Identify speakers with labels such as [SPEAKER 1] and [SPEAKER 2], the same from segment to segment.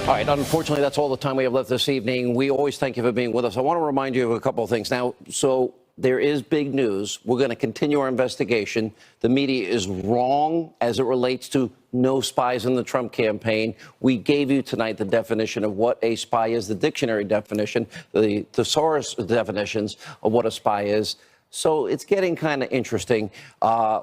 [SPEAKER 1] All right, unfortunately, that's all the time we have left this evening. We always thank you for being with us. I want to remind you of a couple of things. Now, so there is big news. We're going to continue our investigation. The media is wrong as it relates to no spies in the Trump campaign. We gave you tonight the definition of what a spy is, the dictionary definition, the thesaurus definitions of what a spy is. So it's getting kind of interesting.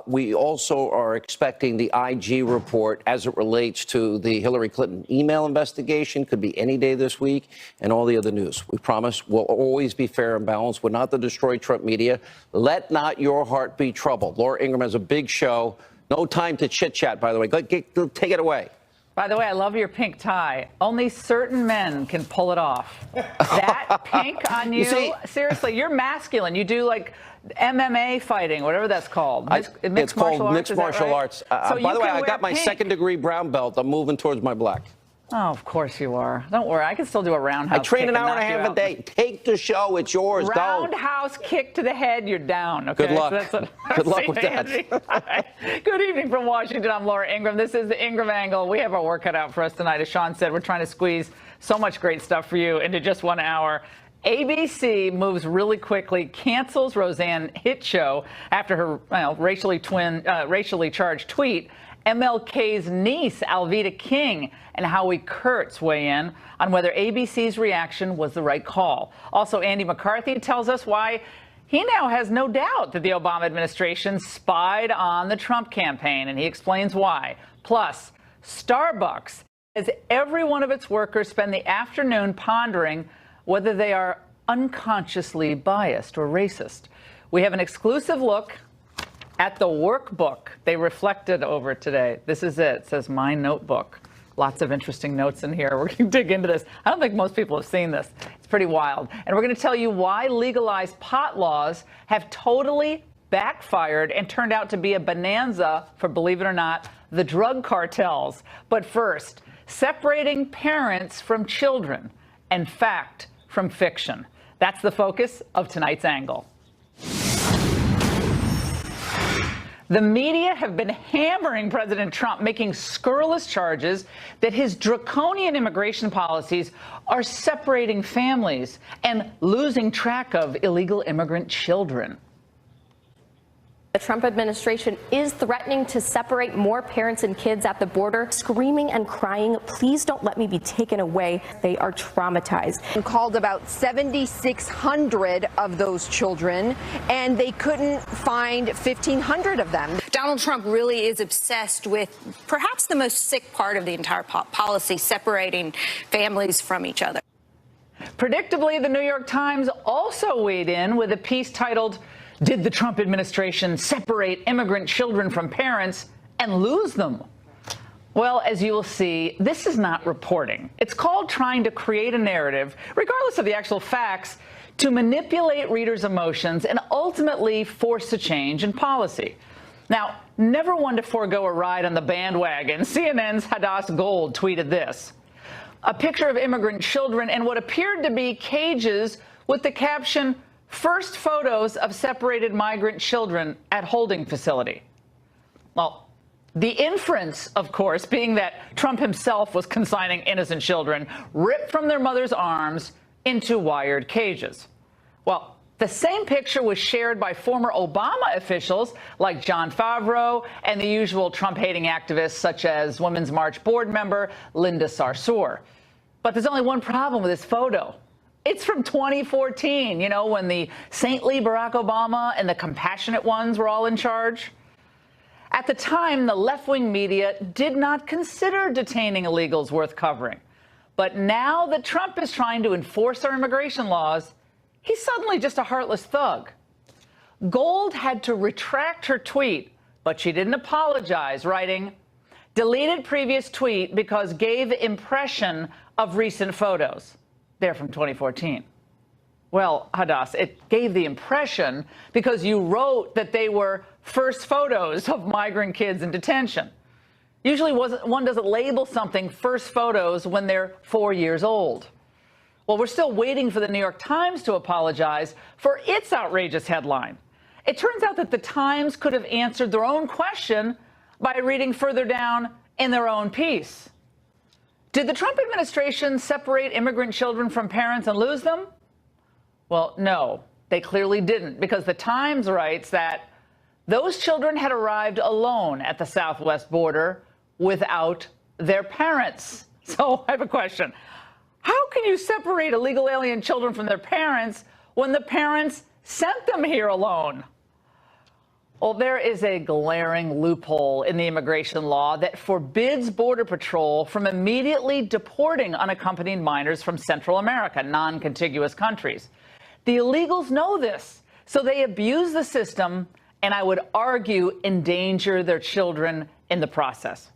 [SPEAKER 1] We also are expecting the IG report as it relates to the Hillary Clinton email investigation. Could be any day this week, and all the other news. We promise we'll always be fair and balanced. We're not the Destroy Trump media. Let not your heart be troubled. Laura Ingraham has a big show. No time to chit-chat, by the way. Take it away.
[SPEAKER 2] By the way, I love your pink tie. Only certain men can pull it off. That pink on you, seriously, you're masculine. You do like MMA fighting, whatever that's called.
[SPEAKER 1] It's called mixed martial arts. By the way, I got my second-degree brown belt. I'm moving towards my black.
[SPEAKER 2] Oh, of course you are. Don't worry. I can still do a roundhouse kick.
[SPEAKER 1] I train an hour and a half a day. Take the show. It's yours.
[SPEAKER 2] Roundhouse kick to the head. You're down. Okay?
[SPEAKER 1] Good luck. Good luck with that.
[SPEAKER 2] Good evening from Washington. I'm Laura Ingraham. This is the Ingraham Angle. We have our work cut out for us tonight. As Sean said, we're trying to squeeze so much great stuff for you into just 1 hour. ABC moves really quickly, cancels Roseanne hit show after her racially charged tweet. MLK's niece, Alveda King, and Howie Kurtz weigh in on whether ABC's reaction was the right call. Also, Andy McCarthy tells us why he now has no doubt that the Obama administration spied on the Trump campaign, and he explains why. Plus, Starbucks has every one of its workers spend the afternoon pondering whether they are unconsciously biased or racist. We have an exclusive look at the workbook they reflected over today. This is it. It says My Notebook. Lots of interesting notes in here. We're going to dig into this. I don't think most people have seen this. It's pretty wild. And we're going to tell you why legalized pot laws have totally backfired and turned out to be a bonanza for, believe it or not, the drug cartels. But first, separating parents from children and fact from fiction. That's the focus of tonight's angle. The media have been hammering President Trump, making scurrilous charges that his draconian immigration policies are separating families and losing track of illegal immigrant children.
[SPEAKER 3] The Trump administration is threatening to separate more parents and kids at the border, screaming and crying, "Please don't let me be taken away." They are traumatized.
[SPEAKER 4] And called about 7,600 of those children, and they couldn't find 1,500 of them.
[SPEAKER 5] Donald Trump really is obsessed with perhaps the most sick part of the entire policy, separating families from each other.
[SPEAKER 2] Predictably, the New York Times also weighed in with a piece titled, "Did the Trump administration separate immigrant children from parents and lose them?" Well, as you will see, this is not reporting. It's called trying to create a narrative, regardless of the actual facts, to manipulate readers' emotions and ultimately force a change in policy. Now, never one to forego a ride on the bandwagon, CNN's Hadass Gold tweeted this. A picture of immigrant children in what appeared to be cages with the caption, "First photos of separated migrant children at holding facility." Well, the inference, of course, being that Trump himself was consigning innocent children ripped from their mother's arms into wired cages. Well, the same picture was shared by former Obama officials like John Favreau and the usual Trump-hating activists such as Women's March board member Linda Sarsour. But there's only one problem with this photo. It's from 2014, you know, when the saintly Barack Obama and the compassionate ones were all in charge. At the time, the left-wing media did not consider detaining illegals worth covering. But now that Trump is trying to enforce our immigration laws, he's suddenly just a heartless thug. Gold had to retract her tweet, but she didn't apologize, writing, "Deleted previous tweet because gave impression of recent photos." They're from 2014. Well, Hadass, it gave the impression because you wrote that they were first photos of migrant kids in detention. Usually one doesn't label something first photos when they're 4 years old. Well, we're still waiting for the New York Times to apologize for its outrageous headline. It turns out that the Times could have answered their own question by reading further down in their own piece. Did the Trump administration separate immigrant children from parents and lose them? Well, no, they clearly didn't, because the Times writes that those children had arrived alone at the southwest border without their parents. So I have a question. How can you separate illegal alien children from their parents when the parents sent them here alone? Well, there is a glaring loophole in the immigration law that forbids Border Patrol from immediately deporting unaccompanied minors from Central America, non-contiguous countries. The illegals know this, so they abuse the system and, I would argue, endanger their children in the process.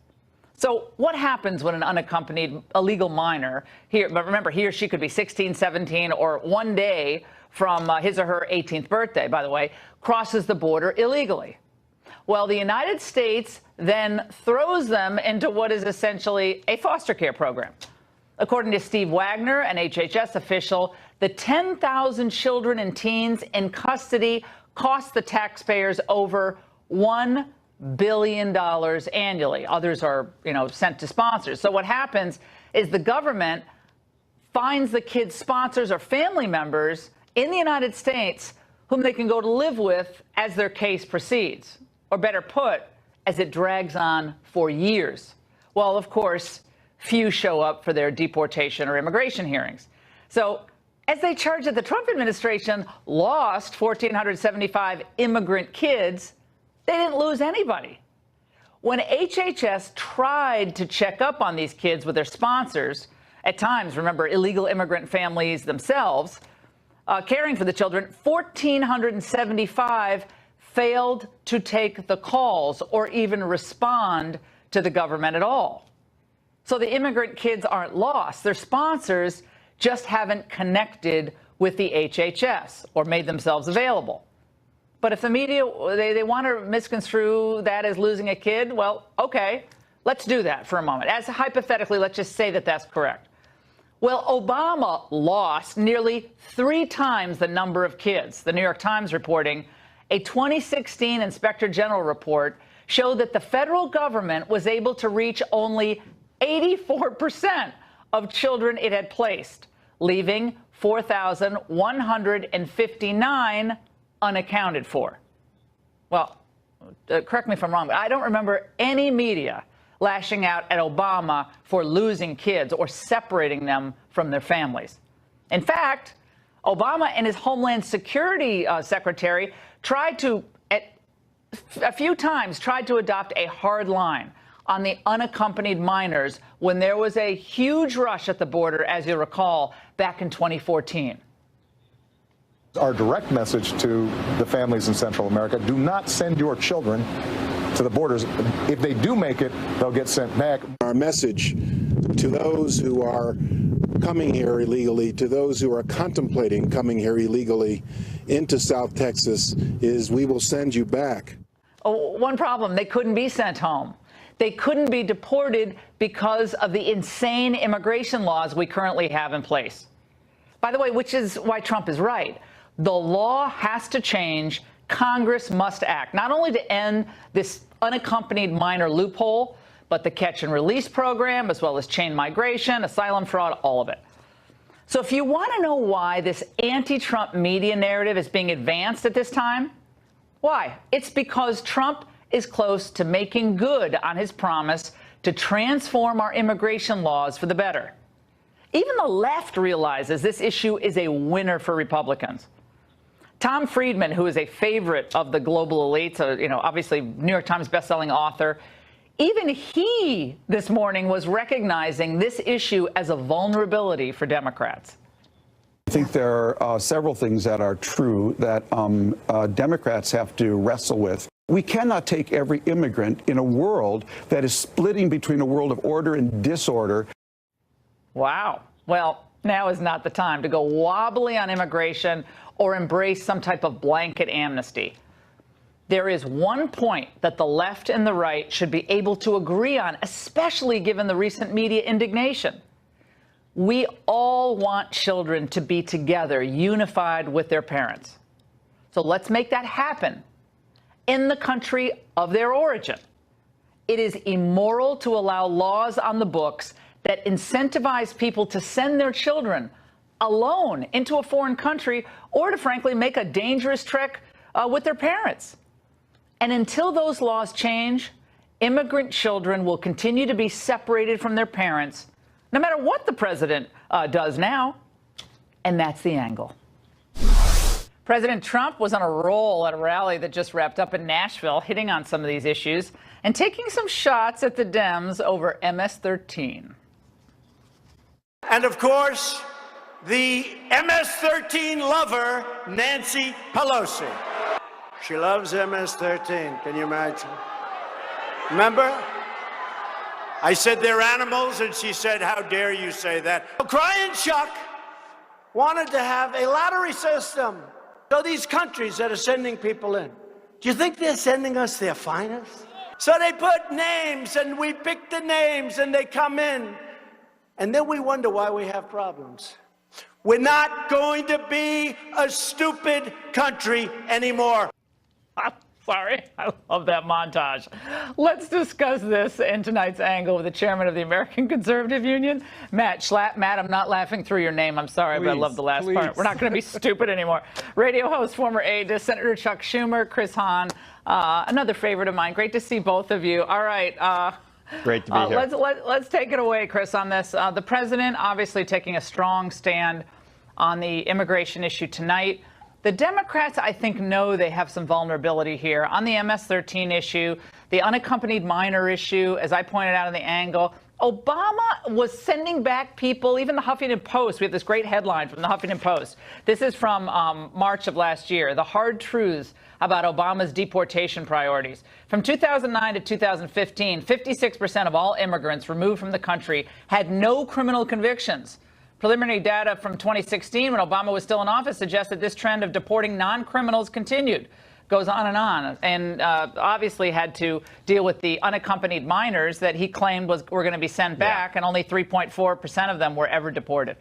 [SPEAKER 2] So what happens when an unaccompanied illegal minor, here, but remember, he or she could be 16, 17, or one day from his or her 18th birthday, by the way, crosses the border illegally? Well, the United States then throws them into what is essentially a foster care program. According to Steve Wagner, an HHS official, the 10,000 children and teens in custody cost the taxpayers over $1 billion annually. Others are, sent to sponsors. So what happens is the government finds the kids' sponsors or family members in the United States whom they can go to live with as their case proceeds, or better put, as it drags on for years. Well, of course, few show up for their deportation or immigration hearings. So as they charge that the Trump administration lost 1,475 immigrant kids, they didn't lose anybody. When HHS tried to check up on these kids with their sponsors, at times, remember, illegal immigrant families themselves, caring for the children, 1,475 failed to take the calls or even respond to the government at all. So the immigrant kids aren't lost. Their sponsors just haven't connected with the HHS or made themselves available. But if the media, they want to misconstrue that as losing a kid, well, okay, let's do that for a moment. As hypothetically, let's just say that that's correct. Well, Obama lost nearly 3 times the number of kids. The New York Times reporting a 2016 Inspector General report showed that the federal government was able to reach only 84% of children it had placed, leaving 4,159 unaccounted for. Well, correct me if I'm wrong, but I don't remember any media lashing out at Obama for losing kids or separating them from their families. In fact, Obama and his Homeland Security Secretary tried to, a few times, tried to adopt a hard line on the unaccompanied minors when there was a huge rush at the border, as you recall, back in 2014.
[SPEAKER 6] Our direct message to the families in Central America: do not send your children to the borders. If they do make it, they'll get sent back.
[SPEAKER 7] Our message to those who are coming here illegally, to those who are contemplating coming here illegally into South Texas, is we will send you back.
[SPEAKER 2] Oh, one problem: they couldn't be sent home. They couldn't be deported because of the insane immigration laws we currently have in place. By the way, which is why Trump is right. The law has to change. Congress must act, not only to end this unaccompanied minor loophole, but the catch and release program, as well as chain migration, asylum fraud, all of it. So if you want to know why this anti-Trump media narrative is being advanced at this time, why? It's because Trump is close to making good on his promise to transform our immigration laws for the better. Even the left realizes this issue is a winner for Republicans. Tom Friedman, who is a favorite of the global elites, obviously New York Times bestselling author, even he this morning was recognizing this issue as a vulnerability for Democrats.
[SPEAKER 8] I think there are several things that are true that Democrats have to wrestle with. We cannot take every immigrant in a world that is splitting between a world of order and disorder.
[SPEAKER 2] Wow. Well, now is not the time to go wobbly on immigration or embrace some type of blanket amnesty. There is one point that the left and the right should be able to agree on, especially given the recent media indignation. We all want children to be together, unified with their parents. So let's make that happen in the country of their origin. It is immoral to allow laws on the books that incentivize people to send their children alone into a foreign country or to, frankly, make a dangerous trek with their parents. And until those laws change, immigrant children will continue to be separated from their parents, no matter what the president does now. And that's the angle. President Trump was on a roll at a rally that just wrapped up in Nashville, hitting on some of these issues and taking some shots at the Dems over MS-13.
[SPEAKER 9] And of course, the MS-13 lover, Nancy Pelosi. She loves MS-13. Can you imagine? Remember? I said they're animals, and she said, how dare you say that? Crying Chuck wanted to have a lottery system. So these countries that are sending people in, do you think they're sending us their finest? So they put names, and we pick the names, and they come in. And then we wonder why we have problems. We're not going to be a stupid country anymore.
[SPEAKER 2] I'm sorry. I love that montage. Let's discuss this in tonight's angle with the chairman of the American Conservative Union, Matt Schlapp. Matt, I'm not laughing through your name. I'm sorry, but I love the last part. We're not going to be stupid anymore. Radio host, former aide to Senator Chuck Schumer, Chris Hahn, another favorite of mine. Great to see both of you. All right.
[SPEAKER 10] Great to be here.
[SPEAKER 2] Let's take it away, Chris, on this. The president obviously taking a strong stand on the immigration issue tonight. The Democrats, I think, know they have some vulnerability here. On the MS-13 issue, the unaccompanied minor issue, as I pointed out in the angle, Obama was sending back people, even the Huffington Post. We have this great headline from the Huffington Post. This is from March of last year. The hard truths about Obama's deportation priorities. From 2009 to 2015, 56% of all immigrants removed from the country had no criminal convictions. Preliminary data from 2016, when Obama was still in office, suggests that this trend of deporting non-criminals continued. Goes on, and obviously had to deal with the unaccompanied minors that he claimed were going to be sent back, and only 3.4% of them were ever deported.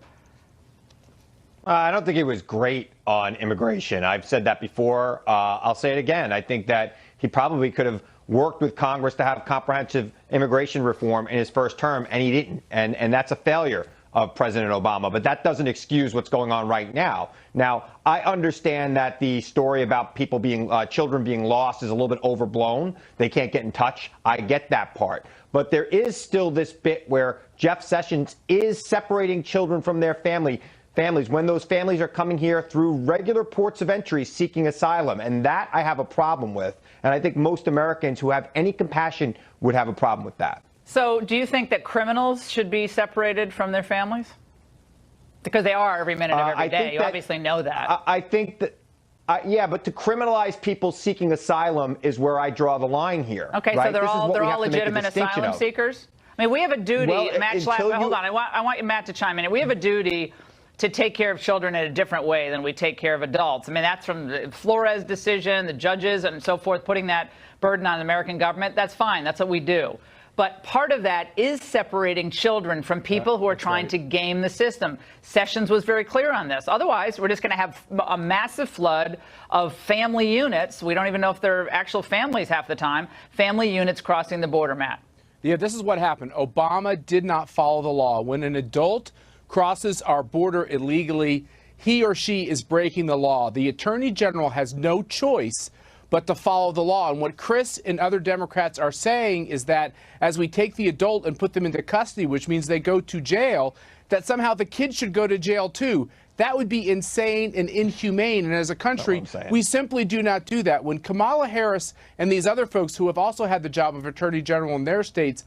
[SPEAKER 10] I don't think he was great on immigration. I've said that before. I'll say it again. I think that he probably could have worked with Congress to have comprehensive immigration reform in his first term, and he didn't. And that's a failure of President Obama. But that doesn't excuse what's going on right now. Now, I understand that the story about people being, children being lost is a little bit overblown. They can't get in touch. I get that part. But there is still this bit where Jeff Sessions is separating children from their families when those families are coming here through regular ports of entry seeking asylum. And that I have a problem with. And I think most Americans who have any compassion would have a problem with that.
[SPEAKER 2] So do you think that criminals should be separated from their families? Because they are every minute of every day. You obviously know that.
[SPEAKER 10] I think that, yeah, but to criminalize people seeking asylum is where I draw the line here.
[SPEAKER 2] Okay,
[SPEAKER 10] right?
[SPEAKER 2] so they're all legitimate asylum seekers? I mean, we have a duty, Matt Schlapp, hold on, I want Matt to chime in. We have a duty to take care of children in a different way than we take care of adults. I mean, that's from the Flores decision, the judges and so forth, putting that burden on the American government. That's fine. That's what we do. But part of that is separating children from people who are trying to game the system. Sessions was very clear on this. Otherwise, we're just going to have a massive flood of family units. We don't even know if they're actual families half the time. Family units crossing the border, Matt.
[SPEAKER 11] Yeah, this is what happened. Obama did not follow the law. When an adult crosses our border illegally, he or she is breaking the law. The Attorney General has no choice but to follow the law. And what Chris and other Democrats are saying is that as we take the adult and put them into custody, which means they go to jail, that somehow the kids should go to jail too. That would be insane and inhumane. And as a country, we simply do not do that. When Kamala Harris and these other folks who have also had the job of Attorney General in their states,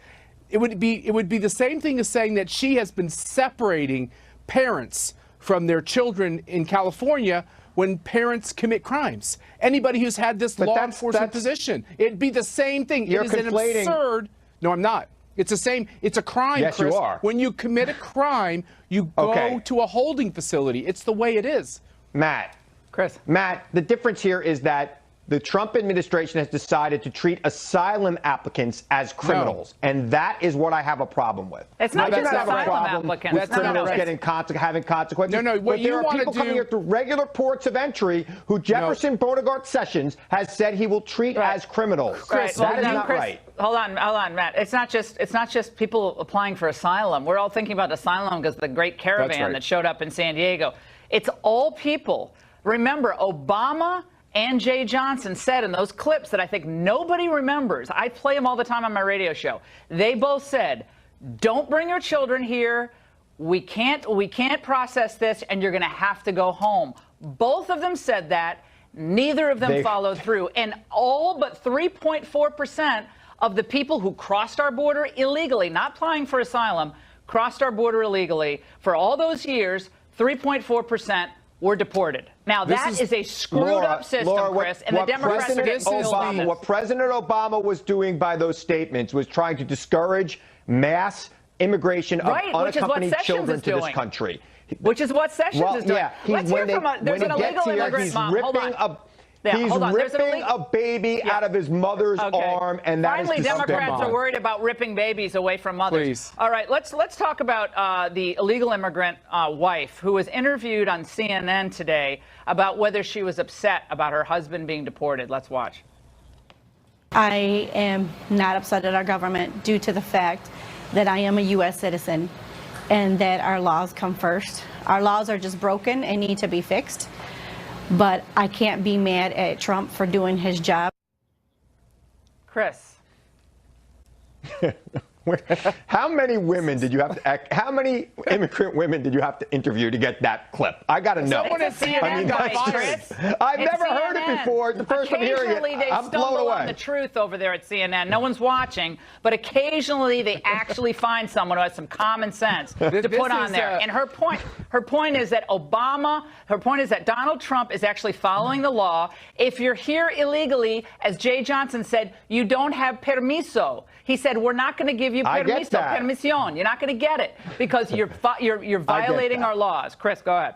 [SPEAKER 11] it would be the same thing as saying that she has been separating parents from their children in California when parents commit crimes. Anybody who's had this law enforcement position, it'd be the same thing.
[SPEAKER 10] You're
[SPEAKER 11] it is an absurd. No, I'm not. It's the same. It's a crime,
[SPEAKER 10] yes,
[SPEAKER 11] Chris.
[SPEAKER 10] You are.
[SPEAKER 11] When you commit a crime, you go to a holding facility. It's the way it is.
[SPEAKER 10] Matt.
[SPEAKER 2] Chris.
[SPEAKER 10] Matt, the difference here is that the Trump administration has decided to treat asylum applicants as criminals, and that is what I have a problem with.
[SPEAKER 2] It's not just
[SPEAKER 10] have a
[SPEAKER 2] asylum
[SPEAKER 10] problem
[SPEAKER 2] applicants.
[SPEAKER 10] with criminals having consequences.
[SPEAKER 11] No, what
[SPEAKER 10] but
[SPEAKER 11] you
[SPEAKER 10] there are
[SPEAKER 11] wanna
[SPEAKER 10] people coming here through regular ports of entry who Jefferson Beauregard Sessions has said he will treat as criminals.
[SPEAKER 2] Chris,
[SPEAKER 10] that is
[SPEAKER 2] well,
[SPEAKER 10] not
[SPEAKER 2] Chris,
[SPEAKER 10] right.
[SPEAKER 2] Hold on, Matt. It's not just people applying for asylum. We're all thinking about asylum because the Great Caravan that showed up in San Diego. It's all people. Remember, Obama and Jay Johnson said in those clips that I think nobody remembers. I play them all the time on my radio show. They both said, "Don't bring your children here. We can't process this, and you're going to have to go home." Both of them said that. Neither of them followed through, and all but 3.4% of the people who crossed our border illegally, not applying for asylum, crossed our border illegally for all those years, 3.4% were deported. Now, that is a screwed-up system, Chris, and the Democrats are getting
[SPEAKER 10] Obama, what President Obama was doing by those statements was trying to discourage mass immigration of unaccompanied children to this country.
[SPEAKER 2] Which is what Sessions is doing.
[SPEAKER 10] Yeah,
[SPEAKER 2] Let's hear from there's an illegal immigrant mom. Hold on.
[SPEAKER 10] He's ripping a baby out of his mother's arm, and that
[SPEAKER 2] Finally,
[SPEAKER 10] is
[SPEAKER 2] Democrats are worried about ripping babies away from mothers.
[SPEAKER 11] Please.
[SPEAKER 2] All right, let's talk about the illegal immigrant wife who was interviewed on CNN today about whether she was upset about her husband being deported. Let's watch.
[SPEAKER 12] I am not upset at our government due to the fact that I am a U.S. citizen and that our laws come first. Our laws are just broken and need to be fixed. But I can't be mad at Trump for doing his job.
[SPEAKER 2] Chris.
[SPEAKER 10] How many women did you have to? How many immigrant women did you have to interview to get that clip? I got to know.
[SPEAKER 2] Someone at CNN Chris.
[SPEAKER 10] I've never heard it before. The first time hearing it, I'm blown away. Occasionally, they stumble on the truth over there at CNN. No one's watching, but occasionally they actually find someone who has some common sense to put on there. And her point is that Donald Trump is actually following the law. If you're here illegally, as Jay Johnson said, you don't have permiso. He said, we're not going to give you permiso, permisión. You're not going to get it because you're violating our laws. Chris, go ahead.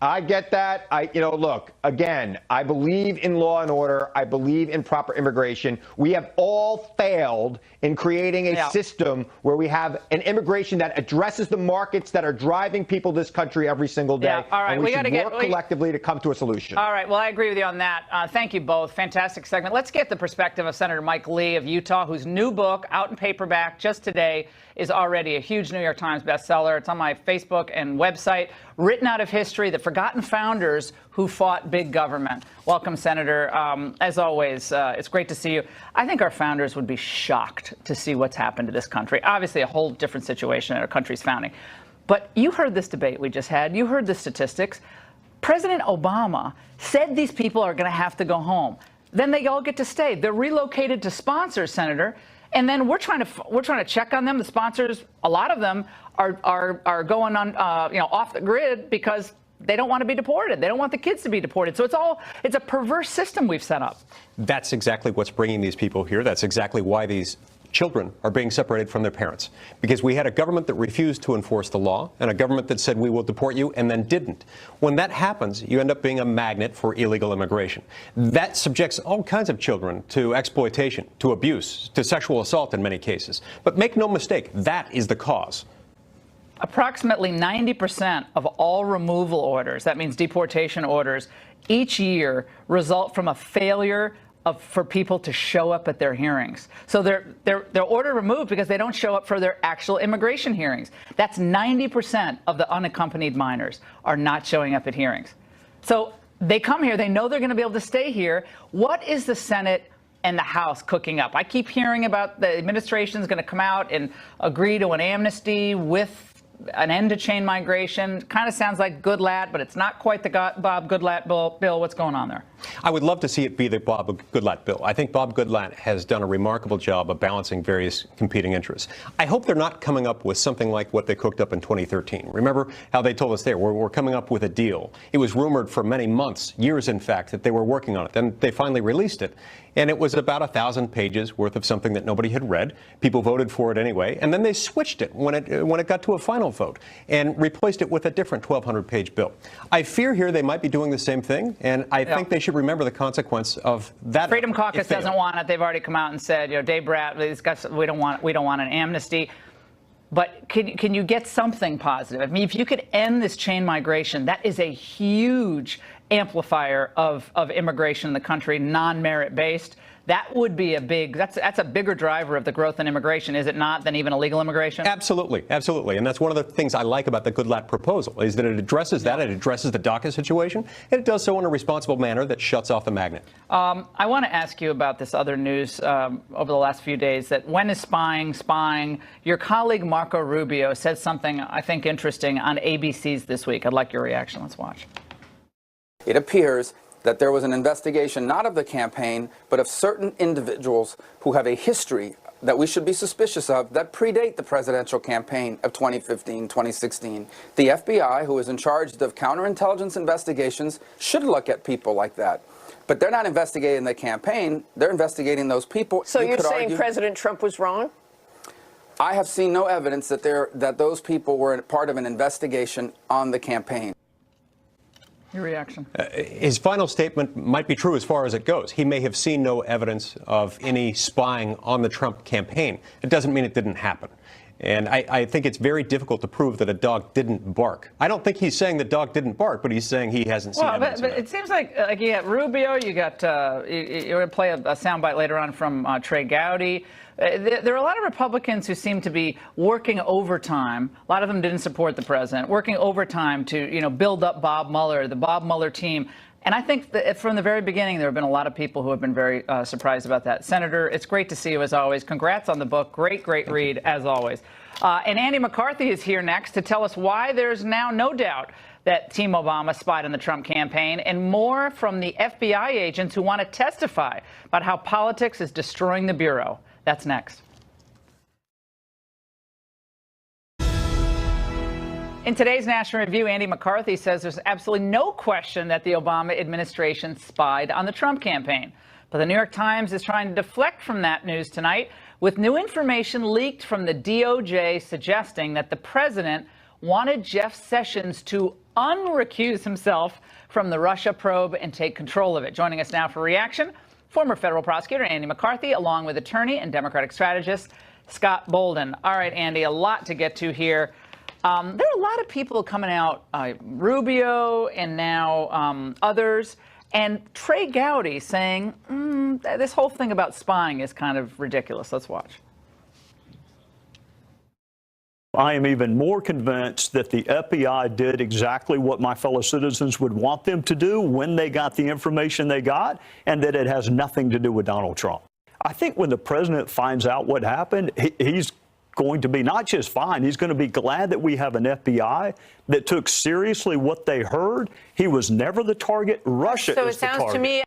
[SPEAKER 10] I get that. Look, again, I believe in law and order. I believe in proper immigration. We have all failed in creating a system where we have an immigration that addresses the markets that are driving people to this country every single day.
[SPEAKER 2] All right,
[SPEAKER 10] and we should work collectively to come to a solution.
[SPEAKER 2] All right. Well, I agree with you on that. Thank you both. Fantastic segment. Let's get the perspective of Senator Mike Lee of Utah, whose new book, out in paperback just today, is already a huge New York Times bestseller. It's on my Facebook and website. Written out of history, the forgotten founders who fought big government. Welcome, Senator. As always, it's great to see you. I think our founders would be shocked to see what's happened to this country. Obviously, a whole different situation at our country's founding. But you heard this debate we just had. You heard the statistics. President Obama said these people are going to have to go home. Then they all get to stay. They're relocated to sponsors, Senator. And then we're trying to check on them. The sponsors, a lot of them are going on off the grid because they don't want to be deported. They don't want the kids to be deported. So it's a perverse system we've set up.
[SPEAKER 13] That's exactly what's bringing these people here. That's exactly why these children are being separated from their parents, because we had a government that refused to enforce the law and a government that said we will deport you and then didn't. When that happens, you end up being a magnet for illegal immigration. That subjects all kinds of children to exploitation, to abuse, to sexual assault in many cases. But make no mistake, that is the cause.
[SPEAKER 2] Approximately 90% of all removal orders, that means deportation orders, each year result from a failure for people to show up at their hearings. So they're ordered removed because they don't show up for their actual immigration hearings. That's 90% of the unaccompanied minors are not showing up at hearings. So they come here, they know they're going to be able to stay here. What is the Senate and the House cooking up? I keep hearing about the administration is going to come out and agree to an amnesty with an end to chain migration. Kind of sounds like Goodlatte, but it's not quite the Bob Goodlatte bill. What's going on there?
[SPEAKER 13] I would love to see it be the Bob Goodlatte bill. I think Bob Goodlatte has done a remarkable job of balancing various competing interests. I hope they're not coming up with something like what they cooked up in 2013. Remember how they told us there, we're coming up with a deal. It was rumored for many months, years in fact, that they were working on it. Then they finally released it. and it was about 1,000 pages worth of something that nobody had read. People voted for it anyway, and then they switched it when it got to a final vote and replaced it with a different 1,200-page bill. I fear here they might be doing the same thing, and I think they should remember the consequence of that.
[SPEAKER 2] Freedom Caucus doesn't want it. They've already come out and said, Dave Brat, these guys, we don't want an amnesty. But can you get something positive? I mean, if you could end this chain migration, that is a huge amplifier of immigration in the country, non-merit based. That would be that's a bigger driver of the growth in immigration, is it not, than even illegal immigration?
[SPEAKER 13] Absolutely, absolutely. And that's one of the things I like about the Goodlatte proposal, is that it addresses that, it addresses the DACA situation, and it does so in a responsible manner that shuts off the magnet.
[SPEAKER 2] I want to ask you about this other news over the last few days, that when is spying? Your colleague Marco Rubio said something, I think, interesting on ABC's This Week. I'd like your reaction. Let's watch.
[SPEAKER 14] It appears that there was an investigation not of the campaign, but of certain individuals who have a history that we should be suspicious of that predate the presidential campaign of 2015, 2016. The FBI, who is in charge of counterintelligence investigations, should look at people like that. But they're not investigating the campaign, they're investigating those people.
[SPEAKER 15] So you're saying President Trump was wrong?
[SPEAKER 14] I have seen no evidence that those people were part of an investigation on the campaign.
[SPEAKER 2] Your reaction?
[SPEAKER 13] His final statement might be true as far as it goes. He may have seen no evidence of any spying on the Trump campaign. It doesn't mean it didn't happen. And I think it's very difficult to prove that a dog didn't bark. I don't think he's saying the dog didn't bark, but he's saying he hasn't seen evidence.
[SPEAKER 2] But it seems like you got Rubio, you got you're going to play a soundbite later on from Trey Gowdy. There are a lot of Republicans who seem to be working overtime. A lot of them didn't support the president, working overtime to build up Bob Mueller, the Bob Mueller team. And I think that from the very beginning, there have been a lot of people who have been very surprised about that. Senator, it's great to see you as always. Congrats on the book. Great read as always. And Andy McCarthy is here next to tell us why there's now no doubt that Team Obama spied on the Trump campaign, and more from the FBI agents who want to testify about how politics is destroying the Bureau. That's next. In today's National Review, Andy McCarthy says there's absolutely no question that the Obama administration spied on the Trump campaign. But the New York Times is trying to deflect from that news tonight with new information leaked from the DOJ suggesting that the president wanted Jeff Sessions to unrecuse himself from the Russia probe and take control of it. Joining us now for reaction, former federal prosecutor Andy McCarthy, along with attorney and Democratic strategist Scott Bolden. All right, Andy, a lot to get to here. There are a lot of people coming out, Rubio and now others, and Trey Gowdy saying this whole thing about spying is kind of ridiculous. Let's watch.
[SPEAKER 16] I am even more convinced that the FBI did exactly what my fellow citizens would want them to do when they got the information they got, and that it has nothing to do with Donald Trump. I think when the president finds out what happened, he's going to be not just fine, he's going to be glad that we have an FBI that took seriously what they heard. He was never the target. Russia is the target. So it sounds to me.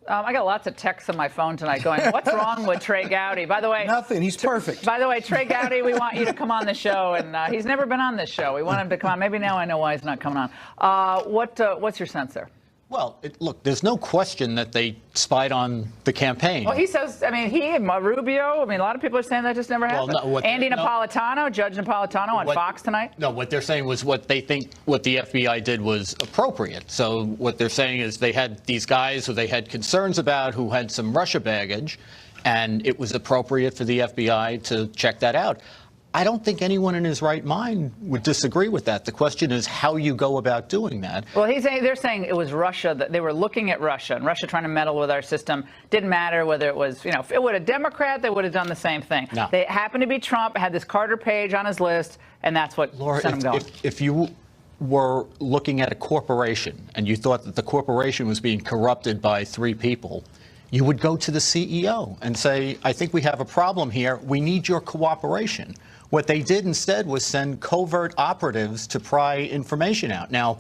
[SPEAKER 2] I got lots of texts on my phone tonight going, what's wrong with Trey Gowdy? By the way,
[SPEAKER 17] nothing. He's perfect.
[SPEAKER 2] By the way, Trey Gowdy, we want you to come on the show. And he's never been on this show. We want him to come on. Maybe now I know why he's not coming on. What's your sense there?
[SPEAKER 18] Well, look, there's no question that they spied on the campaign.
[SPEAKER 2] Well, he says, I mean, he and Rubio, I mean, a lot of people are saying that just never happened. Andy Napolitano, Judge Napolitano on Fox tonight.
[SPEAKER 18] No, what they're saying was what they think what the FBI did was appropriate. So what they're saying is they had these guys who they had concerns about who had some Russia baggage, and it was appropriate for the FBI to check that out. I don't think anyone in his right mind would disagree with that. The question is how you go about doing that.
[SPEAKER 2] Well, they're saying it was Russia, that they were looking at Russia, and Russia trying to meddle with our system. Didn't matter whether it was, if it were a Democrat, they would have done the same thing. No. They happened to be Trump, had this Carter Page on his list, and that's what sent him going.
[SPEAKER 18] If you were looking at a corporation and you thought that the corporation was being corrupted by three people, you would go to the CEO and say, I think we have a problem here. We need your cooperation. What they did instead was send covert operatives to pry information out. Now,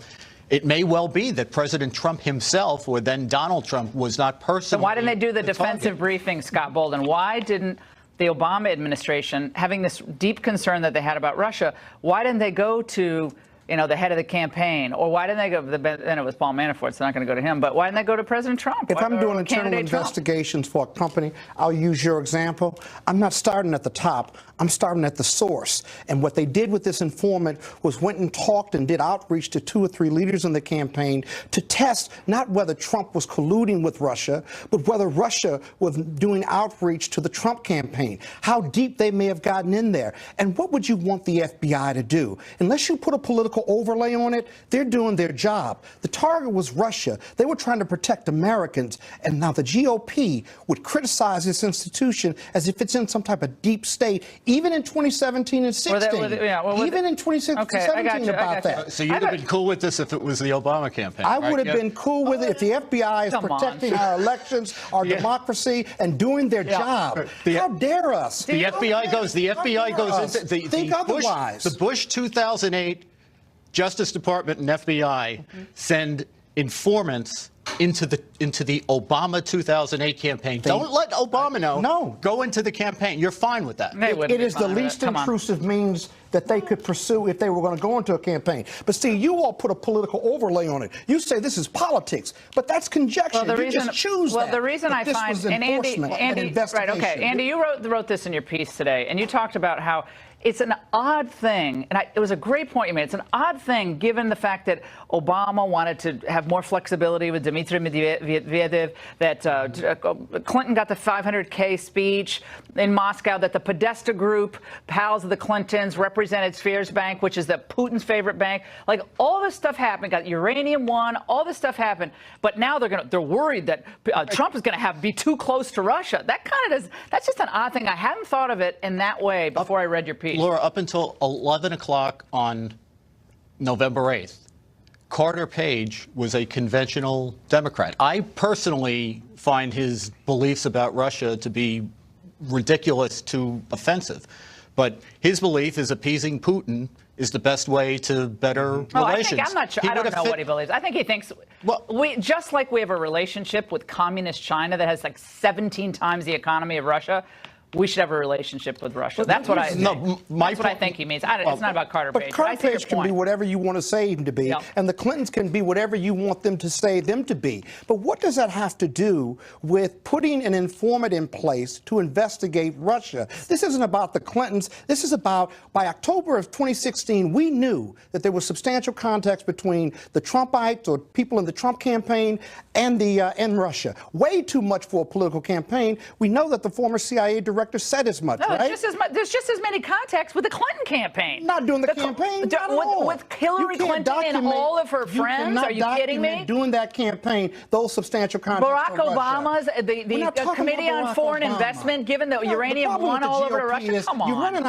[SPEAKER 18] it may well be that President Trump himself, or then Donald Trump, was not personally.
[SPEAKER 2] So why didn't they do the defensive briefing, Scott Bolden? Why didn't the Obama administration, having this deep concern that they had about Russia, why didn't they go to the head of the campaign? Or why didn't they go, then it was Paul Manafort, so not going to go to him, but why didn't they go to President Trump?
[SPEAKER 17] If I'm doing internal investigations for a company, I'll use your example. I'm not starting at the top. I'm starting at the source. And what they did with this informant was went and talked and did outreach to 2 or 3 leaders in the campaign to test not whether Trump was colluding with Russia, but whether Russia was doing outreach to the Trump campaign, how deep they may have gotten in there. And what would you want the FBI to do? Unless you put a political overlay on it, they're doing their job. The target was Russia. They were trying to protect Americans. And now the GOP would criticize this institution as if it's in some type of deep state, even in 2017 and 16. Even in 2017 about that.
[SPEAKER 18] So you'd have been cool with this if it was the Obama campaign,
[SPEAKER 17] I
[SPEAKER 18] right?
[SPEAKER 17] would have been cool with it if the FBI is protecting our elections, our democracy, and doing their job. How dare us?
[SPEAKER 18] The FBI goes into
[SPEAKER 17] Think otherwise.
[SPEAKER 18] The Bush 2008 Justice Department and FBI send informants into the Obama 2008 campaign. Don't let Obama know.
[SPEAKER 17] No.
[SPEAKER 18] Go into the campaign. You're fine with that.
[SPEAKER 17] It is the least intrusive means that they could pursue if they were going to go into a campaign. But see, you all put a political overlay on it. You say this is politics, but that's conjecture. You just choose that.
[SPEAKER 2] The reason I find, and Andy, right, okay, Andy, you wrote this in your piece today, and you talked about how it's an odd thing, and it was a great point you made. It's an odd thing given the fact that Obama wanted to have more flexibility with Dmitry Medvedev, that Clinton got the 500K speech in Moscow, that the Podesta Group, pals of the Clintons, represented Spheres Bank, which is Putin's favorite bank. Like, all this stuff happened, got Uranium One, all this stuff happened, but now they're worried that Trump is going to be too close to Russia. That's just an odd thing. I hadn't thought of it in that way before I read your piece.
[SPEAKER 18] Laura, up until 11 o'clock on November 8th, Carter Page was a conventional Democrat. I personally find his beliefs about Russia to be ridiculous to offensive. But his belief is appeasing Putin is the best way to better relations.
[SPEAKER 2] I'm not sure. I don't know what he believes. I think he thinks, just like we have a relationship with communist China that has like 17 times the economy of Russia, we should have a relationship with Russia. That's what I think. That's what I think he means. It's not about Carter Page.
[SPEAKER 17] But Carter Page can be whatever you want to say him to be, and the Clintons can be whatever you want them to say them to be. But what does that have to do with putting an informant in place to investigate Russia? This isn't about the Clintons. This is about, by October of 2016, we knew that there was substantial context between the Trumpites or people in the Trump campaign and Russia. Way too much for a political campaign. We know that the former CIA director said as much, right?
[SPEAKER 2] There's just as many contacts with the Clinton campaign.
[SPEAKER 17] Not doing the campaign.
[SPEAKER 2] With Hillary Clinton and all of her friends. Are you kidding me?
[SPEAKER 17] Doing that campaign, those substantial contacts.
[SPEAKER 2] Barack Obama's the Committee on Foreign Investment, given the Uranium One all over to Russia. Come on.
[SPEAKER 17] You're running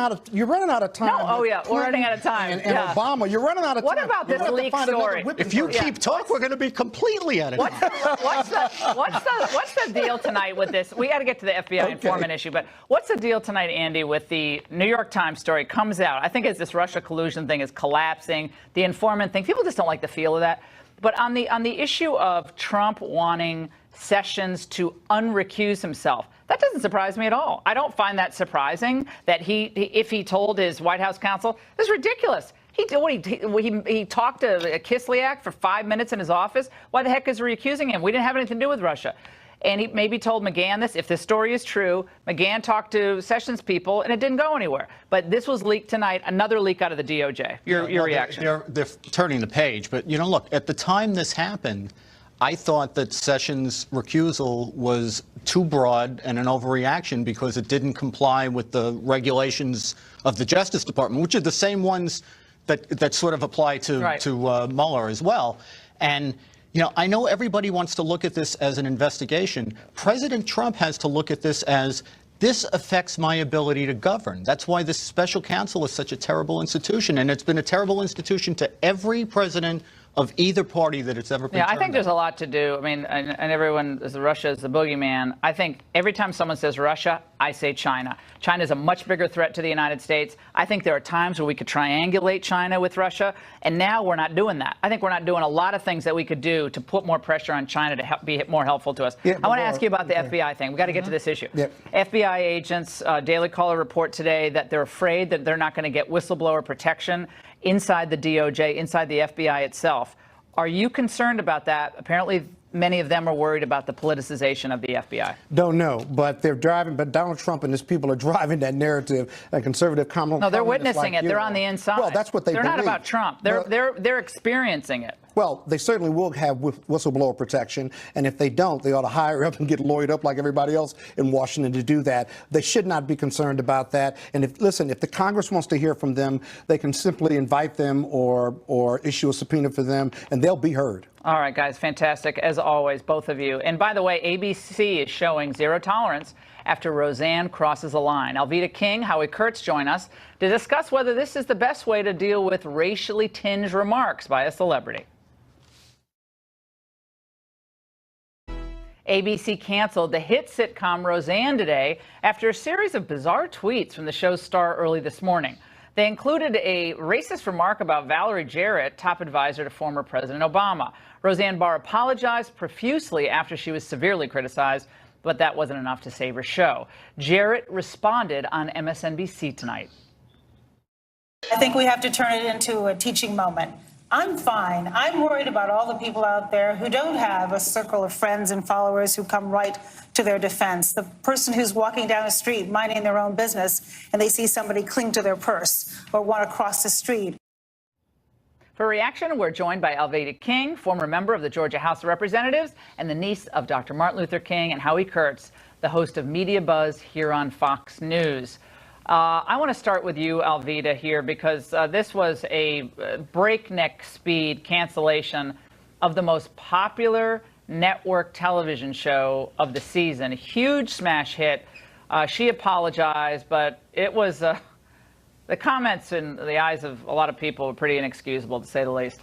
[SPEAKER 17] out of time.
[SPEAKER 2] No, we're running out of time.
[SPEAKER 17] And Obama, you're running out of time.
[SPEAKER 2] What about this leak story?
[SPEAKER 18] If you keep talking, we're going to be completely out of time.
[SPEAKER 2] What's the deal tonight with this? We got to get to the FBI informant issue, but what's the deal tonight, Andy, with the New York Times story comes out? I think as this Russia collusion thing is collapsing, the informant thing, people just don't like the feel of that. But on the issue of Trump wanting Sessions to unrecuse himself, that doesn't surprise me at all. I don't find that surprising that if he told his White House counsel, this is ridiculous. He talked to Kislyak for 5 minutes in his office. Why the heck is he recusing him? We didn't have anything to do with Russia. And he maybe told McGahn this. If this story is true, McGahn talked to Sessions people, and it didn't go anywhere. But this was leaked tonight, another leak out of the DOJ. Your reaction?
[SPEAKER 18] They're turning the page. But, look, at the time this happened, I thought that Sessions' recusal was too broad and an overreaction because it didn't comply with the regulations of the Justice Department, which are the same ones that sort of apply to Mueller as well. And I know everybody wants to look at this as an investigation. President Trump has to look at this as this affects my ability to govern. That's why this special counsel is such a terrible institution. And it's been a terrible institution to every president of either party that it's ever been.
[SPEAKER 2] I think there's a lot to do. I mean, and everyone, Russia is the boogeyman. I think every time someone says Russia, I say China. China is a much bigger threat to the United States. I think there are times where we could triangulate China with Russia, and now we're not doing that. I think we're not doing a lot of things that we could do to put more pressure on China to be more helpful to us. I want to ask you about the FBI thing. We've got to get to this issue. FBI agents, Daily Caller report today that they're afraid that they're not going to get whistleblower protection inside the DOJ, inside the FBI itself. Are you concerned about that? Apparently, many of them are worried about the politicization of the FBI.
[SPEAKER 17] Don't know, but they're driving. But Donald Trump and his people are driving that narrative. And conservative Kamala.
[SPEAKER 2] No, they're witnessing it. They're on the inside.
[SPEAKER 17] Well, that's what they believe.
[SPEAKER 2] They're not about Trump. They're experiencing it.
[SPEAKER 17] Well, they certainly will have whistleblower protection, and if they don't, they ought to hire up and get lawyered up like everybody else in Washington to do that. They should not be concerned about that. And if the Congress wants to hear from them, they can simply invite them or issue a subpoena for them, and they'll be heard.
[SPEAKER 2] All right, guys, fantastic, as always, both of you. And by the way, ABC is showing zero tolerance after Roseanne crosses a line. Alveda King, Howie Kurtz join us to discuss whether this is the best way to deal with racially tinged remarks by a celebrity. ABC canceled the hit sitcom Roseanne today after a series of bizarre tweets from the show's star early this morning. They included a racist remark about Valerie Jarrett, top advisor to former President Obama. Roseanne Barr apologized profusely after she was severely criticized, but that wasn't enough to save her show. Jarrett responded on MSNBC tonight.
[SPEAKER 19] I think we have to turn it into a teaching moment. I'm fine. I'm worried about all the people out there who don't have a circle of friends and followers who come right to their defense. The person who's walking down the street minding their own business and they see somebody cling to their purse or want to cross the street.
[SPEAKER 2] For reaction, we're joined by Alveda King, former member of the Georgia House of Representatives and the niece of Dr. Martin Luther King, and Howie Kurtz, the host of Media Buzz here on Fox News. I want to start with you, Alveda, here, because this was a breakneck speed cancellation of the most popular network television show of the season. A huge smash hit. She apologized, but it was the comments in the eyes of a lot of people were pretty inexcusable, to say the least.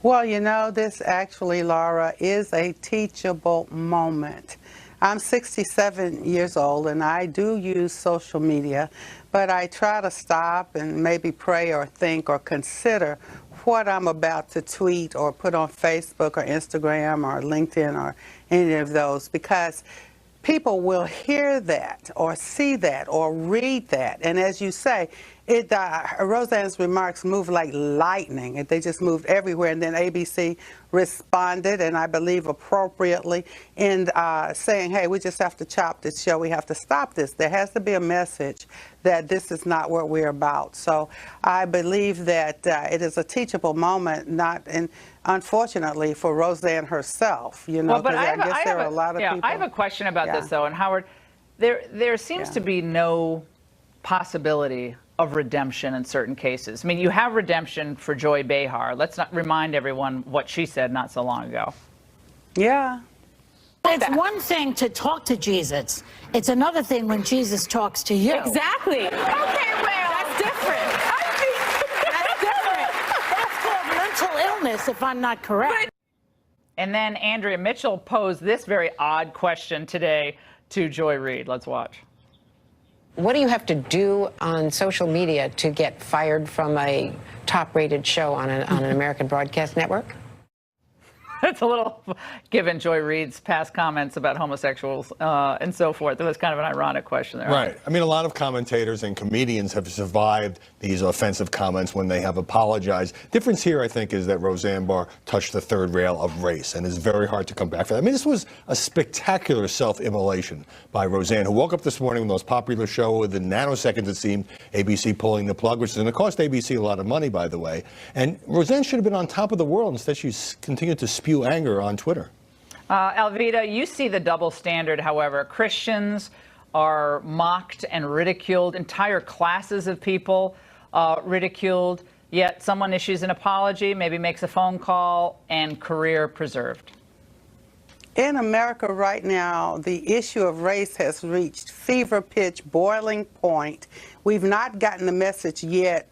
[SPEAKER 20] Well, you know, this actually, Laura, is a teachable moment. I'm 67 years old, and I do use social media, but I try to stop and maybe pray or think or consider what I'm about to tweet or put on Facebook or Instagram or LinkedIn or any of those, because people will hear that or see that or read that. And as you say, Roseanne's remarks moved like lightning. They just moved everywhere. And then ABC responded, and I believe appropriately, in saying, hey, we just have to chop this show. We have to stop this. There has to be a message that this is not what we're about. So I believe that it is a teachable moment, unfortunately, for Roseanne herself. You know, because I guess there are a lot of people.
[SPEAKER 2] I have a question about this, though. And Howard, there seems to be no possibility of redemption in certain cases. I mean, you have redemption for Joy Behar. Let's not remind everyone what she said not so long ago.
[SPEAKER 20] Yeah.
[SPEAKER 21] It's one thing to talk to Jesus. It's another thing when Jesus talks to you.
[SPEAKER 22] Exactly. Okay, well, that's different.
[SPEAKER 21] That's different. That's called mental illness, if I'm not correct.
[SPEAKER 2] And then Andrea Mitchell posed this very odd question today to Joy Reid. Let's watch.
[SPEAKER 23] What do you have to do on social media to get fired from a top-rated show on an American broadcast network?
[SPEAKER 2] It's a little, given Joy Reid's past comments about homosexuals and so forth. It was kind of an ironic question there.
[SPEAKER 24] Right. I mean, a lot of commentators and comedians have survived these offensive comments when they have apologized. Difference here, I think, is that Roseanne Barr touched the third rail of race, and it's very hard to come back from that. I mean, this was a spectacular self-immolation by Roseanne, who woke up this morning with the most popular show within nanoseconds, it seemed, ABC pulling the plug, which is going to cost ABC a lot of money, by the way. And Roseanne should have been on top of the world. Instead, she's continued to spew anger on Twitter.
[SPEAKER 2] Alveda, you see the double standard, however. Christians are mocked and ridiculed, entire classes of people ridiculed, yet someone issues an apology, maybe makes a phone call, and career preserved.
[SPEAKER 20] In America right now, the issue of race has reached fever pitch, boiling point. We've not gotten the message yet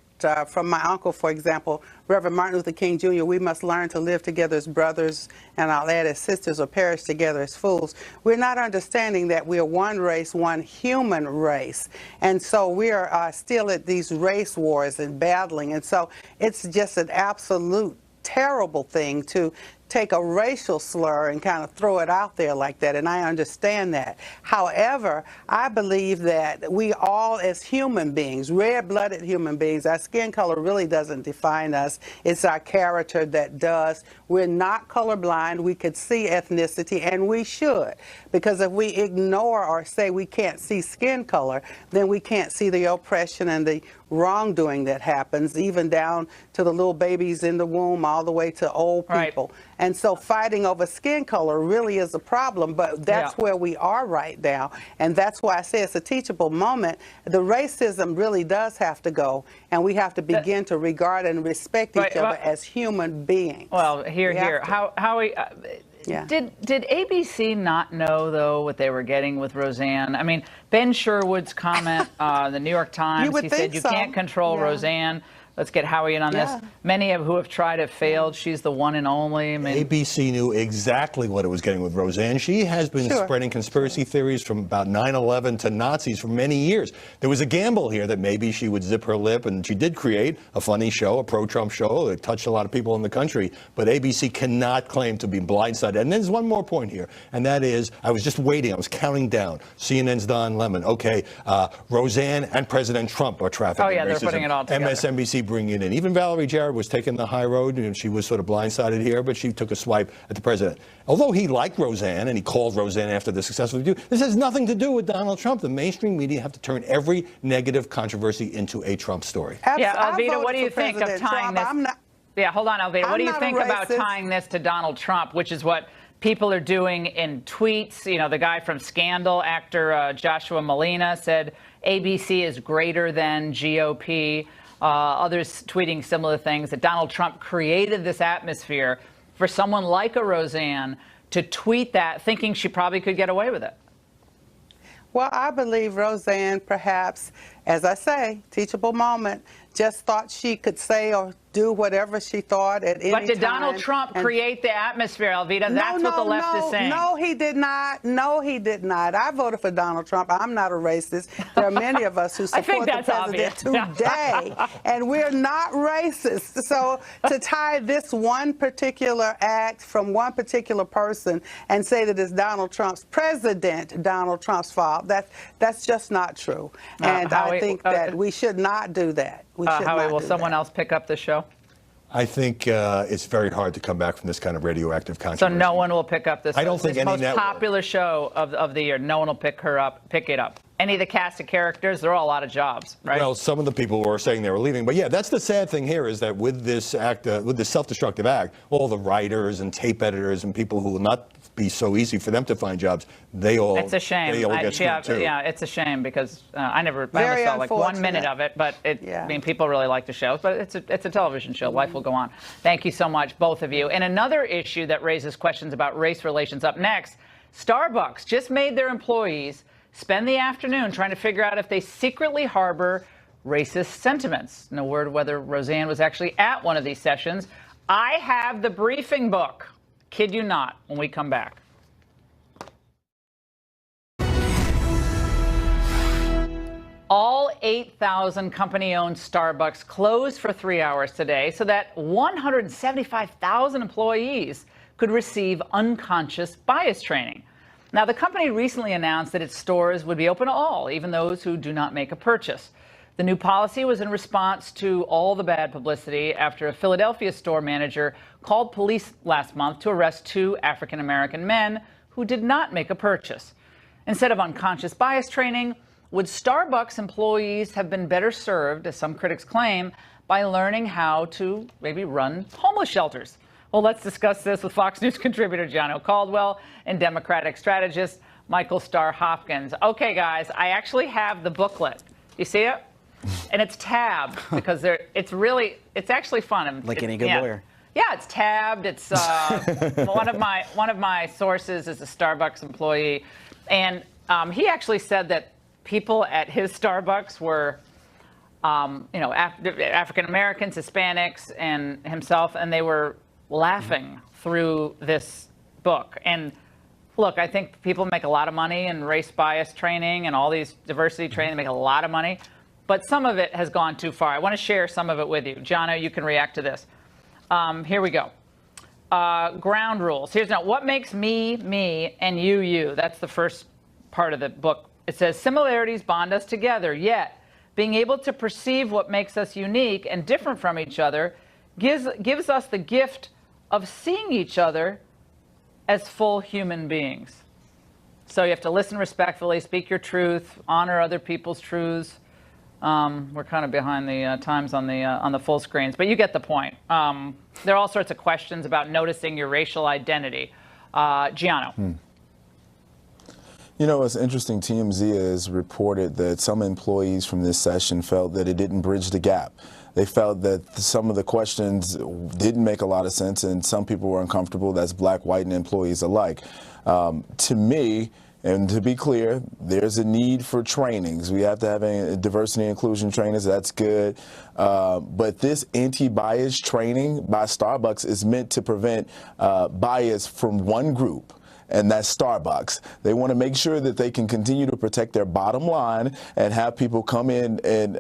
[SPEAKER 20] from my uncle, for example, Reverend Martin Luther King Jr., we must learn to live together as brothers, and I'll add as sisters, or perish together as fools. We're not understanding that we are one race, one human race. And so we are still at these race wars and battling. And so it's just an absolute terrible thing to take a racial slur and kind of throw it out there like that, and I understand that. However, I believe that we all as human beings, red-blooded human beings, our skin color really doesn't define us. It's our character that does. We're not colorblind. We could see ethnicity, and we should, because if we ignore or say we can't see skin color, then we can't see the oppression and the wrongdoing that happens, even down to the little babies in the womb, all the way to old people. Right. And so fighting over skin color really is a problem, but that's where we are right now. And that's why I say it's a teachable moment. The racism really does have to go, and we have to begin to regard and respect each other as human beings.
[SPEAKER 2] Well, here. Howie, did ABC not know, though, what they were getting with Roseanne? I mean, Ben Sherwood's comment, the New York Times, he said you can't control Roseanne. Let's get Howie in on this. Many who have tried have failed. She's the one and only. I mean,
[SPEAKER 24] ABC knew exactly what it was getting with Roseanne. She has been spreading conspiracy theories from about 9/11 to Nazis for many years. There was a gamble here that maybe she would zip her lip, and she did create a funny show, a pro-Trump show that touched a lot of people in the country. But ABC cannot claim to be blindsided. And there's one more point here, and that is, I was just waiting. I was counting down. CNN's Don Lemon. Okay, Roseanne and President Trump are trafficking racism.
[SPEAKER 2] They're putting it all together.
[SPEAKER 24] MSNBC bringing it in. Even Valerie Jarrett was taking the high road, and she was sort of blindsided here, but she took a swipe at the president. Although he liked Roseanne, and he called Roseanne after the successful review, this has nothing to do with Donald Trump. The mainstream media have to turn every negative controversy into a Trump story.
[SPEAKER 2] Alveda, what do you think of tying this? Hold on, Alveda. What do you think about tying this to Donald Trump, which is what people are doing in tweets? You know, the guy from Scandal, actor Joshua Malina, said ABC is greater than GOP. Others tweeting similar things, that Donald Trump created this atmosphere for someone like a Roseanne to tweet that, thinking she probably could get away with it.
[SPEAKER 20] Well, I believe Roseanne, perhaps, as I say, teachable moment, just thought she could say or do whatever she thought at any time.
[SPEAKER 2] But did Donald Trump create the atmosphere, Alveda? That's what the left is saying.
[SPEAKER 20] No, he did not. No, he did not. I voted for Donald Trump. I'm not a racist. There are many of us who support the president today, and we're not racist. So to tie this one particular act from one particular person and say that it's Donald Trump's President Donald Trump's fault, that's just not true. And I think that we should not do that.
[SPEAKER 2] Howie, will someone else pick up the show?
[SPEAKER 24] I think it's very hard to come back from this kind of radioactive controversy.
[SPEAKER 2] So no one will pick up this.
[SPEAKER 24] I don't think any
[SPEAKER 2] most popular show of the year. No one will pick it up. Any of the cast of characters, they're all out of jobs, right?
[SPEAKER 24] Well, some of the people were saying they were leaving, but yeah, that's the sad thing here is that with this act, with this self-destructive act, all the writers and tape editors and people who will not be so easy for them to find jobs, they all
[SPEAKER 2] it's a shame.
[SPEAKER 24] They all get screwed too.
[SPEAKER 2] Yeah, it's a shame because I only saw like 1 minute of it, but I mean, people really like the show. But it's a television show. Life will go on. Thank you so much, both of you. And another issue that raises questions about race relations up next: Starbucks just made their employees spend the afternoon trying to figure out if they secretly harbor racist sentiments. No word whether Roseanne was actually at one of these sessions. I have the briefing book. Kid you not, when we come back. All 8,000 company-owned Starbucks closed for 3 hours today so that 175,000 employees could receive unconscious bias training. Now, the company recently announced that its stores would be open to all, even those who do not make a purchase. The new policy was in response to all the bad publicity after a Philadelphia store manager called police last month to arrest 2 African-American men who did not make a purchase. Instead of unconscious bias training, would Starbucks employees have been better served, as some critics claim, by learning how to maybe run homeless shelters? Well, let's discuss this with Fox News contributor John O'Caldwell and Democratic strategist Michael Starr Hopkins. Okay, guys, I actually have the booklet. You see it? And it's tabbed because it's actually fun.
[SPEAKER 1] Like any good lawyer.
[SPEAKER 2] Yeah, it's tabbed. It's one of my sources is a Starbucks employee, and he actually said that people at his Starbucks were African Americans, Hispanics, and himself, and they were laughing through this book. And look, I think people make a lot of money in race bias training and all these diversity training, they make a lot of money, but some of it has gone too far. I want to share some of it with you. Gianno, you can react to this. Here we go. Ground rules. Here's now what makes me, me, and you. That's the first part of the book. It says similarities bond us together, yet being able to perceive what makes us unique and different from each other gives us the gift of seeing each other as full human beings. So you have to listen respectfully, speak your truth, honor other people's truths. We're kind of behind the times on the full screens, but you get the point. There are all sorts of questions about noticing your racial identity. Gianno.
[SPEAKER 1] You know, it's interesting. TMZ has reported that some employees from this session felt that it didn't bridge the gap. They felt that some of the questions didn't make a lot of sense, and some people were uncomfortable. That's black, white, and employees alike. To me, and to be clear, there's a need for trainings. We have to have a diversity and inclusion trainings. That's good. But this anti-bias training by Starbucks is meant to prevent bias from one group. And that's Starbucks. They want to make sure that they can continue to protect their bottom line and have people come in and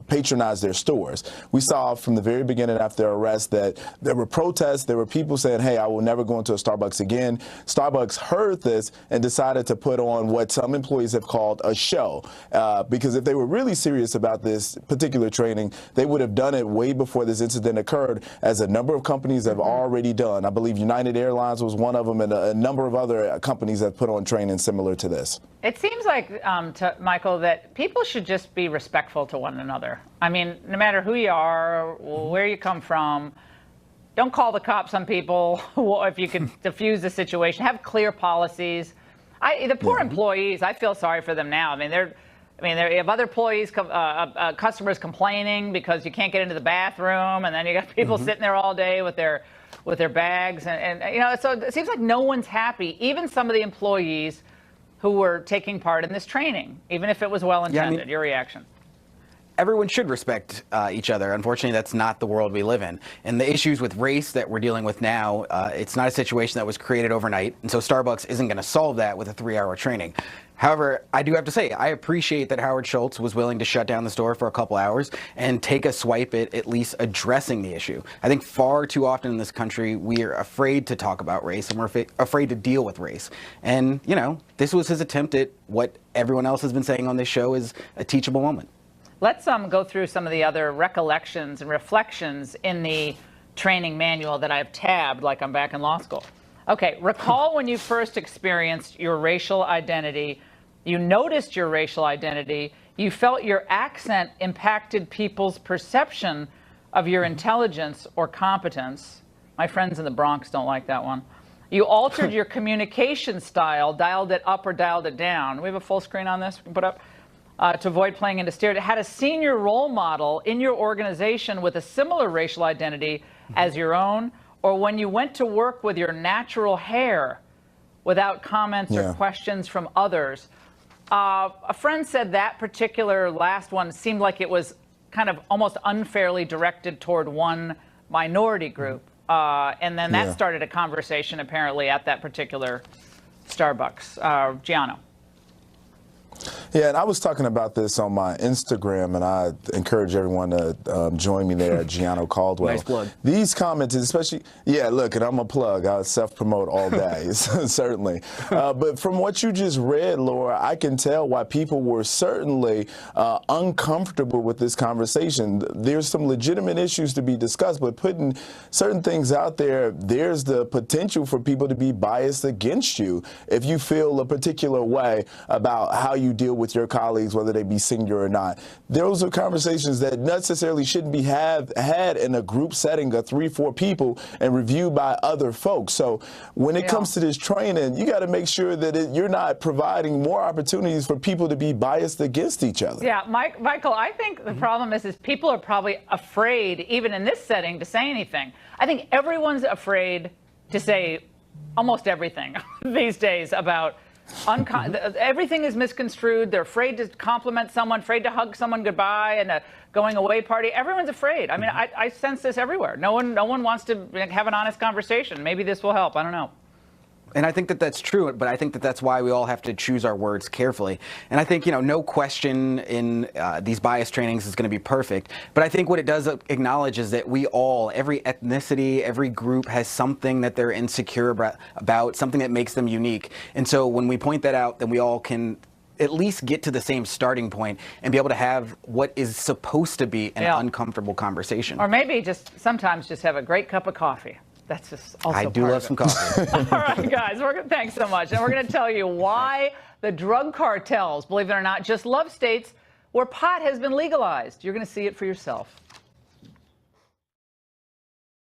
[SPEAKER 1] patronize their stores. We saw from the very beginning after their arrest that there were protests. There were people saying, hey, I will never go into a Starbucks again. Starbucks heard this and decided to put on what some employees have called a show. Because if they were really serious about this particular training, they would have done it way before this incident occurred, as a number of companies have already done. I believe United Airlines was one of them, and a number of other companies have put on training similar to this.
[SPEAKER 2] It seems like, Michael, that people should just be respectful to one another. I mean, no matter who you are, where you come from, don't call the cops on people if you can diffuse the situation. Have clear policies. The poor employees, I feel sorry for them now. You have other employees, customers complaining because you can't get into the bathroom, and then you got people sitting there all day with their bags, and so it seems like no one's happy. Even some of the employees who were taking part in this training, even if it was well intended. Your reaction?
[SPEAKER 3] Everyone should respect each other. Unfortunately, that's not the world we live in. And the issues with race that we're dealing with now, it's not a situation that was created overnight. And so Starbucks isn't going to solve that with a 3-hour training. However, I do have to say, I appreciate that Howard Schultz was willing to shut down the store for a couple hours and take a swipe at least addressing the issue. I think far too often in this country, we are afraid to talk about race, and we're afraid to deal with race. And, this was his attempt at what everyone else has been saying on this show is a teachable moment.
[SPEAKER 2] Let's go through some of the other recollections and reflections in the training manual that I've tabbed like I'm back in law school. Okay, recall when you first experienced your racial identity. You noticed your racial identity. You felt your accent impacted people's perception of your intelligence or competence. My friends in the Bronx don't like that one. You altered your communication style, dialed it up or dialed it down. We have a full screen on this we can put up. To avoid playing into stereotypes. Had a senior role model in your organization with a similar racial identity as your own, or when you went to work with your natural hair without comments or questions from others. A friend said that particular last one seemed like it was kind of almost unfairly directed toward one minority group. And then that started a conversation apparently at that particular Starbucks. Gianno.
[SPEAKER 1] Yeah, and I was talking about this on my Instagram, and I encourage everyone to join me there at Gianno Caldwell.
[SPEAKER 3] Nice plug.
[SPEAKER 1] These comments, especially, look, and I'm a plug. I self-promote all day, certainly. But from what you just read, Laura, I can tell why people were certainly uncomfortable with this conversation. There's some legitimate issues to be discussed, but putting certain things out there, there's the potential for people to be biased against you if you feel a particular way about how you deal with your colleagues, whether they be senior or not. Those are conversations that necessarily shouldn't be had in a group setting of 3-4 people and reviewed by other folks. So when it comes to this training, you got to make sure that you're not providing more opportunities for people to be biased against each other.
[SPEAKER 2] Yeah, Michael, I think the problem is people are probably afraid, even in this setting, to say anything. I think everyone's afraid to say almost everything these days about Everything is misconstrued. They're afraid to compliment someone, afraid to hug someone goodbye in a going away party. Everyone's afraid. I mean, I sense this everywhere. No one wants to have an honest conversation. Maybe this will help. I don't know.
[SPEAKER 3] And I think that that's true, but I think that that's why we all have to choose our words carefully. And I think, no question in these bias trainings is going to be perfect. But I think what it does acknowledge is that we all, every ethnicity, every group has something that they're insecure about, something that makes them unique. And so when we point that out, then we all can at least get to the same starting point and be able to have what is supposed to be an uncomfortable conversation.
[SPEAKER 2] Or maybe sometimes just have a great cup of coffee. That's just also
[SPEAKER 3] I do love some coffee.
[SPEAKER 2] All right, guys, thanks so much. And we're going to tell you why the drug cartels, believe it or not, just love states where pot has been legalized. You're going to see it for yourself.